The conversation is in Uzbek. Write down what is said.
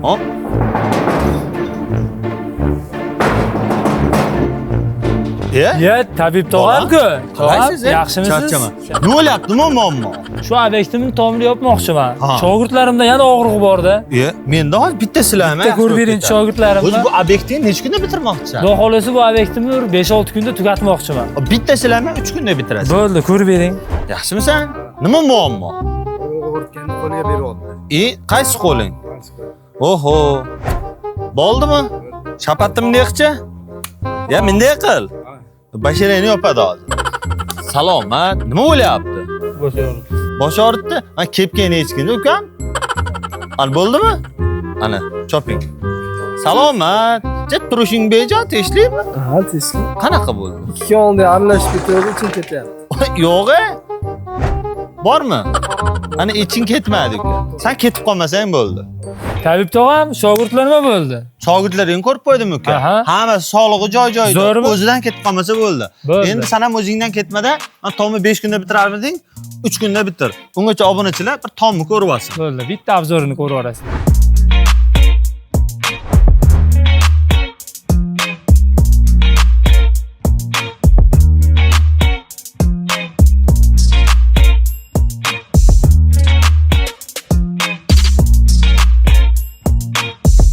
Hop. Ya, tabib tog'am-ku. Qalaysiz? Yaxshimisiz? Charchama. Ne bo'lyapti muammo? Shu obyektimni tomirini yopmoqchiman. Ha. Shogirdlarimda yana og'riq bor-da. Menda hozir bitta silama. Bitta ko'rib bering shogirdlarimni. O'zi bu obyektni necha kunda bitirmoqchisan? Xudo xolasa bu obyektimni 5-6 kunda tugatmoqchiman. Bitta silama 3 kunda bitirasiz. Bo'ldi, ko'rib bering. Yaxshimisan? Nima muammo? O'rtganni qo'liga beryapti. Qaysi qo'ling? Oho. Bo'ldimi? Shapatimni yiqchi? Ya menday qil. Basharangni yopadi hozir. Salomat. Nima bo'lyapti? Bosh og'ritdi. Men kepkani hechkindi, ukam. Ana bo'ldimi? Ana, choping. Salomat. Jet turishing bejo, teshlikmi? Ha, teskari. Qanaqa bo'ldi? Ikki onda aralashib ketadi, ichim ketyapti. Yo'q-e? Bormi? Ana iching ketmadi, uka. Sen ketib qolmasang bo'ldi. Tabib tog'am, shogirdlar nima bo'ldi? Shogirdlaringni ko'rib qo'ydim, uka. Aha. Hammasi sog'lig'i joy-joyida. Zo'rmi? O'zidan ketib qolmasa bo'ldi. Bo'ldi. Endi sen ham o'zingdan ketmada, men tomni 5 kunda bitirarmiding? 3 kunda bitir. Ungacha obunachilar bir tomni ko'rib olsin. Bo'ldi, bitta obzorini ko'rib olasiz.